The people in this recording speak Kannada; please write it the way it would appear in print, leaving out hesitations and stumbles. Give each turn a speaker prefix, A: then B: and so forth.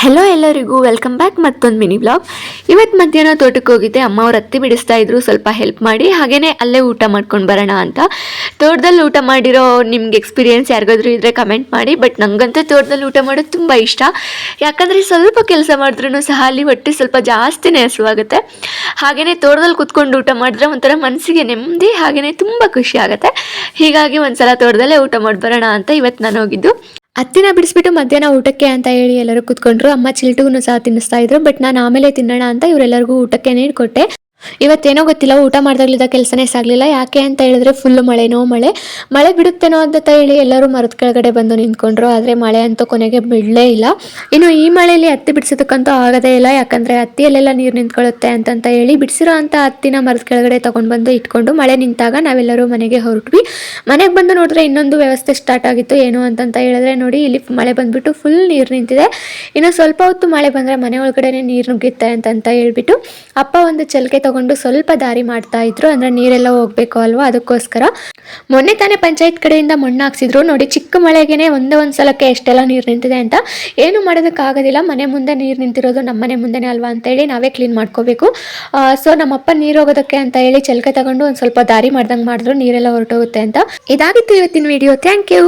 A: ಹೆಲೋ ಎಲ್ಲರಿಗೂ ವೆಲ್ಕಮ್ ಬ್ಯಾಕ್ ಮತ್ತೊಂದು ಮಿನಿ ಬ್ಲಾಗ್. ಇವತ್ತು ಮಧ್ಯಾಹ್ನ ತೋಟಕ್ಕೆ ಹೋಗಿದ್ದೆ. ಅಮ್ಮ ಅವ್ರು ಹತ್ತಿ ಬಿಡಿಸ್ತಾ ಇದ್ರು, ಸ್ವಲ್ಪ ಹೆಲ್ಪ್ ಮಾಡಿ ಹಾಗೇನೆ ಅಲ್ಲೇ ಊಟ ಮಾಡ್ಕೊಂಡು ಬರೋಣ ಅಂತ. ತೋಟದಲ್ಲಿ ಊಟ ಮಾಡಿರೋ ನಿಮ್ಗೆ ಎಕ್ಸ್ಪೀರಿಯೆನ್ಸ್ ಯಾರಿಗಾದ್ರೂ ಇದ್ರೆ ಕಮೆಂಟ್ ಮಾಡಿ. ಬಟ್ ನಂಗಂತೂ ತೋಟದಲ್ಲಿ ಊಟ ಮಾಡೋದು ತುಂಬ ಇಷ್ಟ. ಯಾಕಂದರೆ ಸ್ವಲ್ಪ ಕೆಲಸ ಮಾಡಿದ್ರೂ ಸಹ ಅಲ್ಲಿ ಹೊಟ್ಟೆ ಸ್ವಲ್ಪ ಜಾಸ್ತಿನೇ ಹಸುವಾಗುತ್ತೆ. ಹಾಗೆಯೇ ತೋಟದಲ್ಲಿ ಕುತ್ಕೊಂಡು ಊಟ ಮಾಡಿದ್ರೆ ಒಂಥರ ಮನಸ್ಸಿಗೆ ನೆಮ್ಮದಿ, ಹಾಗೆಯೇ ತುಂಬ ಖುಷಿ ಆಗುತ್ತೆ. ಹೀಗಾಗಿ ಒಂದ್ಸಲ ತೋಟದಲ್ಲೇ ಊಟ ಮಾಡಿ ಬರೋಣ ಅಂತ ಇವತ್ತು ನಾನು ಹೋಗಿದ್ದು. ಹತ್ತಿನ ಬಿಡಿಸ್ಬಿಟ್ಟು ಮಧ್ಯಾಹ್ನ ಊಟಕ್ಕೆ ಅಂತ ಹೇಳಿ ಎಲ್ಲರೂ ಕೂತ್ಕೊಂಡ್ರು. ಅಮ್ಮ ಚಿಲ್ಟುಗೂ ಸಹ ತಿನ್ನಿಸ್ತಾ ಇದ್ರು. ಬಟ್ ನಾನು ಆಮೇಲೆ ತಿನ್ನೋಣ ಅಂತ ಇವರೆಲ್ಲರಿಗೂ ಊಟಕ್ಕೆ ನೀಡ್ಕೊಟ್ಟೆ. ಇವತ್ತೇನೋ ಗೊತ್ತಿಲ್ಲ, ಊಟ ಮಾಡಿದಾಗಲಿದ್ದ ಕೆಲಸನೇ ಸಾಗಲಿಲ್ಲ. ಯಾಕೆ ಅಂತ ಹೇಳಿದ್ರೆ ಫುಲ್ ಮಳೆ ಬಿಡುತ್ತೇನೋ ಅಂತ ಹೇಳಿ ಎಲ್ಲರೂ ಮರದ ಕೆಳಗಡೆ ಬಂದು ನಿಂತ್ಕೊಂಡ್ರು. ಆದರೆ ಮಳೆ ಅಂತೂ ಕೊನೆಗೆ ಬಿಡಲೇ ಇಲ್ಲ. ಇನ್ನು ಈ ಮಳೆಯಲ್ಲಿ ಹತ್ತಿ ಬಿಡಿಸೋದಕ್ಕಂತೂ ಆಗೋದೇ ಇಲ್ಲ. ಯಾಕಂದರೆ ಹತ್ತಿಯಲ್ಲೆಲ್ಲ ನೀರು ನಿಂತ್ಕೊಳ್ಳುತ್ತೆ ಅಂತ ಹೇಳಿ ಬಿಡಿಸಿರೋ ಅಂಥ ಹತ್ತಿನ ಮರದ ಕೆಳಗಡೆ ತೊಗೊಂಡು ಬಂದು ಇಟ್ಕೊಂಡು ಮಳೆ ನಿಂತಾಗ ನಾವೆಲ್ಲರೂ ಮನೆಗೆ ಹೊರಟ್ವಿ. ಮನೆಗೆ ಬಂದು ನೋಡಿದ್ರೆ ಇನ್ನೊಂದು ವ್ಯವಸ್ಥೆ ಸ್ಟಾರ್ಟ್ ಆಗಿತ್ತು. ಏನು ಅಂತ ಹೇಳಿದ್ರೆ ನೋಡಿ, ಇಲ್ಲಿ ಮಳೆ ಬಂದುಬಿಟ್ಟು ಫುಲ್ ನೀರು ನಿಂತಿದೆ. ಇನ್ನು ಸ್ವಲ್ಪ ಹೊತ್ತು ಮಳೆ ಬಂದರೆ ಮನೆ ಒಳಗಡೆ ನೀರು ನುಗ್ಗುತ್ತೆ ಅಂತ ಹೇಳ್ಬಿಟ್ಟು ಅಪ್ಪ ಒಂದು ಚಲಕೆ ತಗೊಂಡು ಸ್ವಲ್ಪ ದಾರಿ ಮಾಡ್ತಾ ಇದ್ರು. ಅಂದ್ರೆ ನೀರೆಲ್ಲ ಹೋಗ್ಬೇಕು ಅಲ್ವಾ, ಅದಕ್ಕೋಸ್ಕರ. ಮೊನ್ನೆ ತಾನೇ ಪಂಚಾಯತ್ ಕಡೆಯಿಂದ ಮಣ್ಣು ಹಾಕ್ಸಿದ್ರು ನೋಡಿ. ಚಿಕ್ಕ ಮಳೆಗೇನೆ ಒಂದೇ ಒಂದು ಸಲಕ್ಕೆ ಎಷ್ಟೆಲ್ಲ ನೀರು ನಿಂತಿದೆ ಅಂತ. ಏನು ಮಾಡೋದಕ್ಕಾಗೋದಿಲ್ಲ, ಮನೆ ಮುಂದೆ ನೀರು ನಿಂತಿರೋದು ನಮ್ಮ ಮನೆ ಮುಂದೆನೇ ಅಲ್ವಾ ಅಂತ ಹೇಳಿ ನಾವೇ ಕ್ಲೀನ್ ಮಾಡ್ಕೋಬೇಕು. ಸೊ ನಮ್ಮಪ್ಪ ನೀರು ಹೋಗೋದಕ್ಕೆ ಅಂತ ಹೇಳಿ ಚಲಕೆ ತಗೊಂಡು ಒಂದು ಸ್ವಲ್ಪ ದಾರಿ ಮಾಡ್ದಂಗೆ ಮಾಡಿದ್ರು, ನೀರೆಲ್ಲ ಹೊರಟೋಗುತ್ತೆ ಅಂತ. ಇದಾಗಿತ್ತು ಇವತ್ತಿನ ವಿಡಿಯೋ. Thank you.